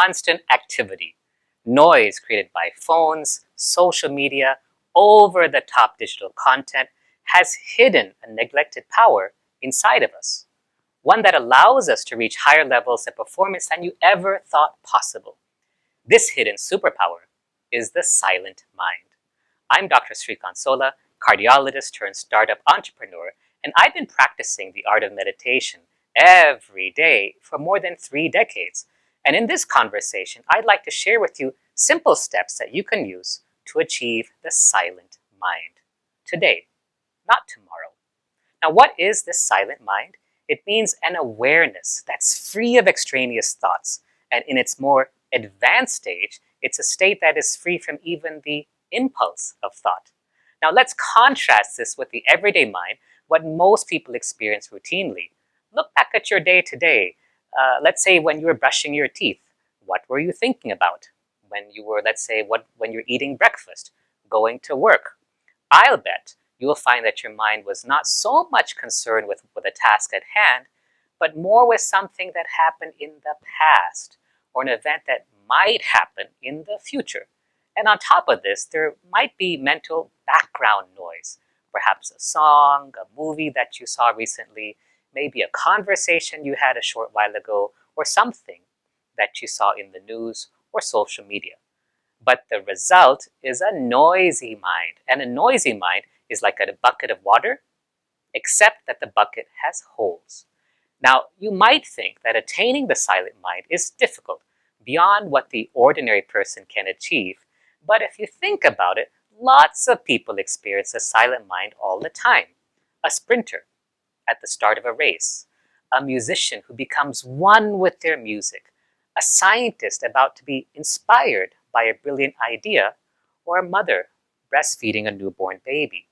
constant activity. Noise created by phones, social media, over-the-top digital content has hidden a neglected power inside of us, one that allows us to reach higher levels of performance than you ever thought possible. This hidden superpower is the silent mind. I'm Dr. Srikanth Solan, cardiologist turned startup entrepreneur, and I've been practicing the art of meditation every day for more than 3 decades. And in this conversation, I'd like to share with you simple steps that you can use to achieve the silent mind today, not tomorrow. Now, what is this silent mind? It means an awareness that's free of extraneous thoughts, and in its more advanced stage, it's a state that is free from even the impulse of thought. Now, let's contrast this with the everyday mind, what most people experience routinely. Look back at your day today. Let's say when you were brushing your teeth, what were you thinking about? When you were, when you're eating breakfast, going to work. I'll bet you will find that your mind was not so much concerned with the task at hand, but more with something that happened in the past or an event that might happen in the future. And on top of this, there might be mental background noise, perhaps a song, a movie that you saw recently, maybe a conversation you had a short while ago, or something that you saw in the news or social media. But the result is a noisy mind, and a noisy mind is like a bucket of water, except that the bucket has holes. Now, you might think that attaining the silent mind is difficult, beyond what the ordinary person can achieve. But if you think about it, lots of people experience a silent mind all the time. A sprinter at the start of a race, a musician who becomes one with their music, a scientist about to be inspired by a brilliant idea, or a mother breastfeeding a newborn baby.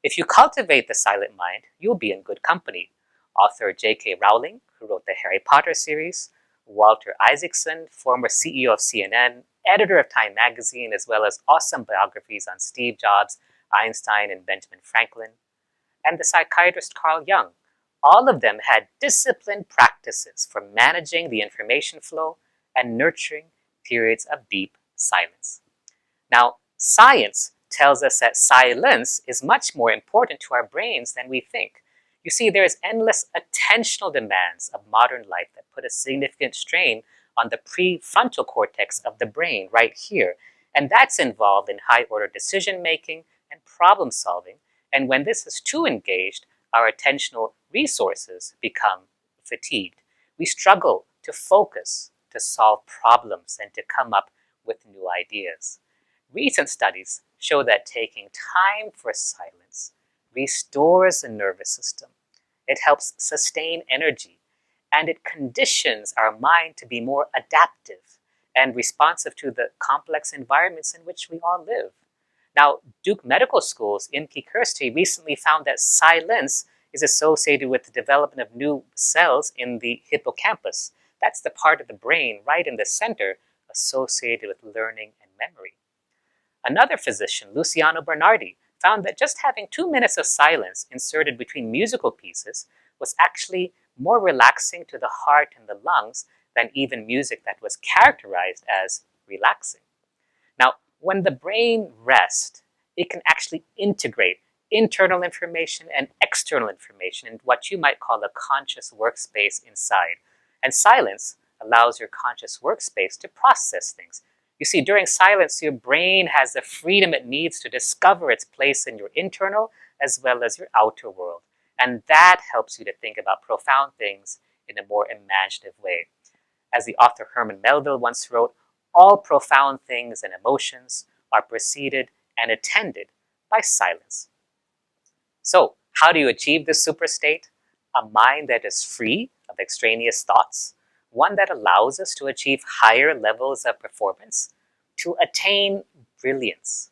If you cultivate the silent mind, you'll be in good company. Author J.K. Rowling, who wrote the Harry Potter series, Walter Isaacson, former CEO of CNN, editor of Time magazine, as well as awesome biographies on Steve Jobs, Einstein, and Benjamin Franklin, and the psychiatrist Carl Jung. All of them had disciplined practices for managing the information flow and nurturing periods of deep silence. Now, science tells us that silence is much more important to our brains than we think. You see, there's endless attentional demands of modern life that put a significant strain on the prefrontal cortex of the brain right here. And that's involved in high-order decision-making and problem-solving. And when this is too engaged, our attentional resources become fatigued. We struggle to focus, to solve problems, and to come up with new ideas. Recent studies show that taking time for silence restores the nervous system. It helps sustain energy, and it conditions our mind to be more adaptive and responsive to the complex environments in which we all live. Now, Duke Medical School's Imke Kirsty recently found that silence is associated with the development of new cells in the hippocampus. That's the part of the brain right in the center associated with learning and memory. Another physician, Luciano Bernardi, found that just having 2 minutes of silence inserted between musical pieces was actually more relaxing to the heart and the lungs than even music that was characterized as relaxing. Now, when the brain rests, it can actually integrate internal information and external information in what you might call a conscious workspace inside. And silence allows your conscious workspace to process things. You see, during silence, your brain has the freedom it needs to discover its place in your internal as well as your outer world. And that helps you to think about profound things in a more imaginative way. As the author Herman Melville once wrote, all profound things and emotions are preceded and attended by silence. So, how do you achieve this super state? A mind that is free of extraneous thoughts, one that allows us to achieve higher levels of performance, to attain brilliance.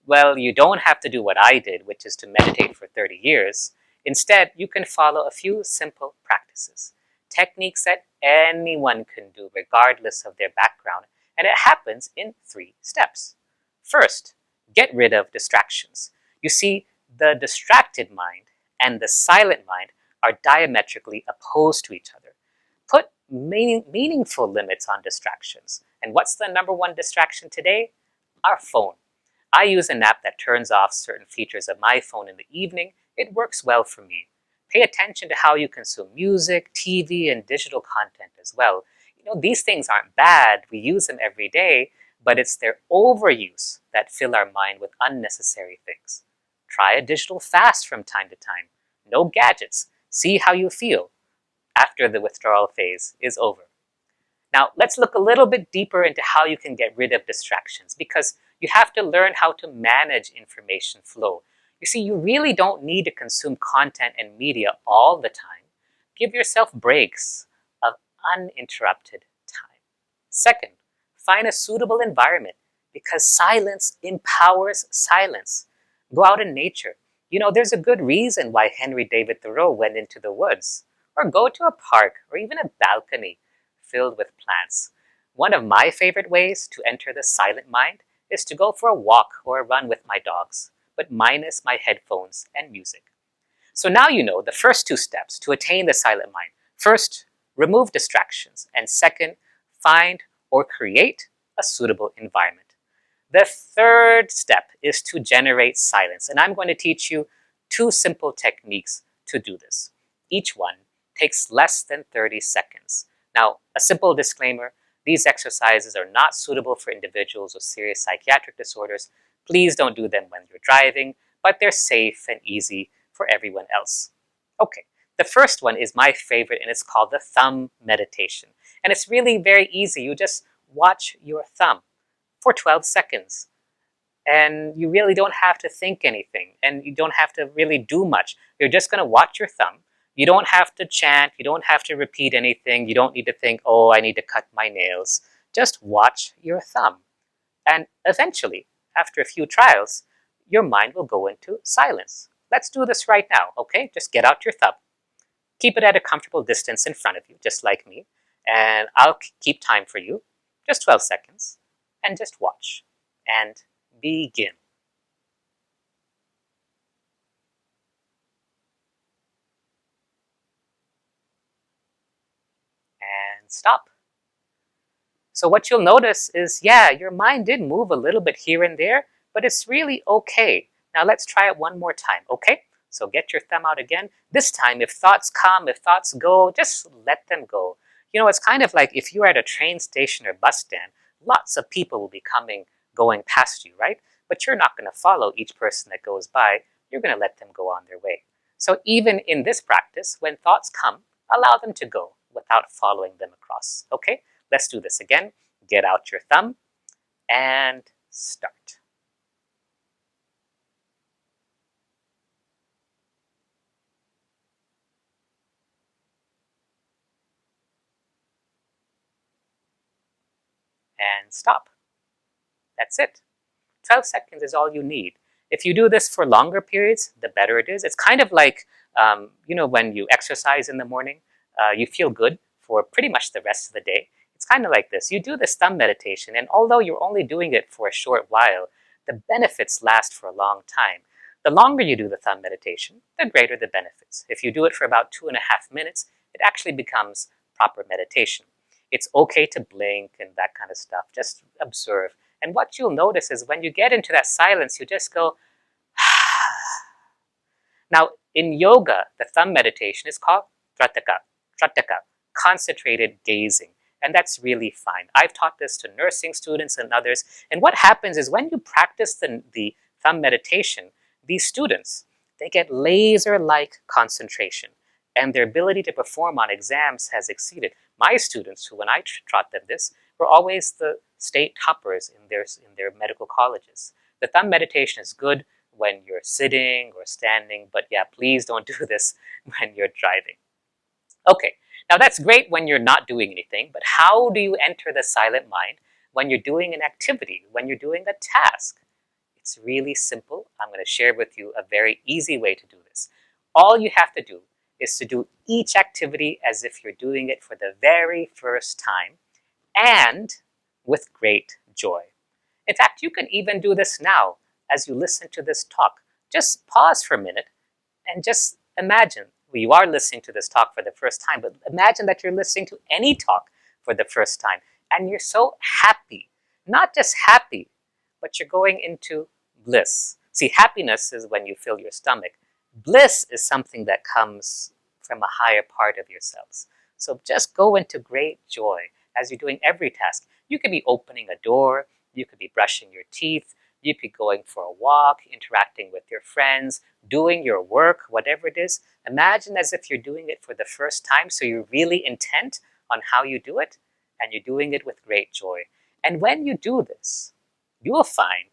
Well, you don't have to do what I did, which is to meditate for 30 years. Instead, you can follow a few simple practices, techniques that anyone can do regardless of their background, and it happens in 3 steps. First, get rid of distractions. You see, the distracted mind and the silent mind are diametrically opposed to each other. Put meaningful limits on distractions. And what's the number one distraction today? Our phone. I use an app that turns off certain features of my phone in the evening. It works well for me. Pay attention to how you consume music, TV, and digital content as well. These things aren't bad. We use them every day, but it's their overuse that fill our mind with unnecessary things. Try a digital fast from time to time. No gadgets. See how you feel after the withdrawal phase is over. Now, let's look a little bit deeper into how you can get rid of distractions, because you have to learn how to manage information flow. You see, you really don't need to consume content and media all the time. Give yourself breaks of uninterrupted time. Second, find a suitable environment, because silence empowers silence. Go out in nature. There's a good reason why Henry David Thoreau went into the woods. Or go to a park or even a balcony filled with plants. One of my favorite ways to enter the silent mind is to go for a walk or a run with my dogs, but minus my headphones and music. So now you know the first two steps to attain the silent mind. First, remove distractions. And second, find or create a suitable environment. The third step is to generate silence. And I'm going to teach you 2 simple techniques to do this. Each one takes less than 30 seconds. Now, a simple disclaimer, these exercises are not suitable for individuals with serious psychiatric disorders. Please don't do them when you're driving, but they're safe and easy for everyone else. Okay, the first one is my favorite, and it's called the thumb meditation. And it's really very easy. You just watch your thumb for 12 seconds. And you really don't have to think anything, and you don't have to really do much. You're just going to watch your thumb. You don't have to chant. You don't have to repeat anything. You don't need to think, oh, I need to cut my nails. Just watch your thumb. And eventually, after a few trials, your mind will go into silence. Let's do this right now, okay? Just get out your thumb. Keep it at a comfortable distance in front of you, just like me. And I'll keep time for you, just 12 seconds. And just watch and begin. And stop. So what you'll notice is, yeah, your mind did move a little bit here and there, but it's really okay. Now let's try it one more time, okay? So get your thumb out again. This time, if thoughts come, if thoughts go, just let them go. It's kind of like if you're at a train station or bus stand, lots of people will be going past you, right? But you're not going to follow each person that goes by. You're going to let them go on their way. So even in this practice, when thoughts come, allow them to go without following them across, okay? Let's do this again. Get out your thumb and start. And stop. That's it. 12 seconds is all you need. If you do this for longer periods, the better it is. It's kind of like, when you exercise in the morning, you feel good for pretty much the rest of the day. It's kind of like this. You do this thumb meditation, and although you're only doing it for a short while, the benefits last for a long time. The longer you do the thumb meditation, the greater the benefits. If you do it for about 2.5 minutes, it actually becomes proper meditation. It's okay to blink and that kind of stuff. Just observe. And what you'll notice is when you get into that silence, you just go, Now, in yoga, the thumb meditation is called trataka, concentrated gazing. And that's really fine. I've taught this to nursing students and others. And what happens is when you practice the thumb meditation, these students, they get laser-like concentration. And their ability to perform on exams has exceeded. My students, who when I taught them this, were always the state toppers in their medical colleges. The thumb meditation is good when you're sitting or standing, but yeah, please don't do this when you're driving. Okay, now that's great when you're not doing anything, but how do you enter the silent mind when you're doing an activity, when you're doing a task? It's really simple. I'm going to share with you a very easy way to do this. All you have to do is to do each activity as if you're doing it for the very first time and with great joy. In fact, you can even do this now as you listen to this talk. Just pause for a minute and just imagine you are listening to this talk for the first time, but imagine that you're listening to any talk for the first time and you're so happy. Not just happy, but you're going into bliss. See, happiness is when you fill your stomach. Bliss is something that comes from a higher part of yourselves. So just go into great joy as you're doing every task. You could be opening a door, you could be brushing your teeth, you could be going for a walk, interacting with your friends, doing your work, whatever it is. Imagine as if you're doing it for the first time, so you're really intent on how you do it, and you're doing it with great joy. And when you do this, you will find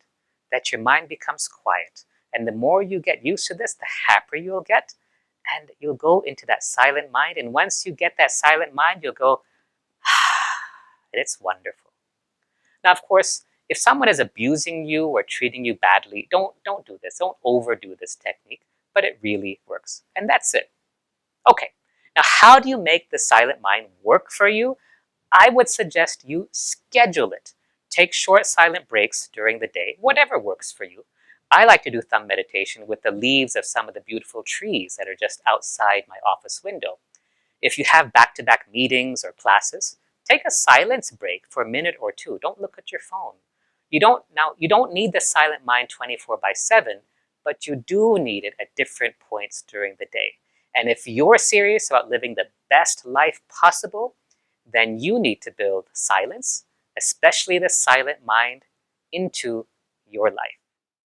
that your mind becomes quiet. And the more you get used to this, the happier you'll get, and you'll go into that silent mind. And once you get that silent mind, you'll go, and it's wonderful. Now, of course, if someone is abusing you or treating you badly, don't do this. Don't overdo this technique, but it really works. And that's it. Okay, now how do you make the silent mind work for you? I would suggest you schedule it. Take short silent breaks during the day, whatever works for you. I like to do thumb meditation with the leaves of some of the beautiful trees that are just outside my office window. If you have back-to-back meetings or classes, take a silence break for a minute or two. Don't look at your phone. You don't need the silent mind 24/7, but you do need it at different points during the day. And if you're serious about living the best life possible, then you need to build silence, especially the silent mind, into your life.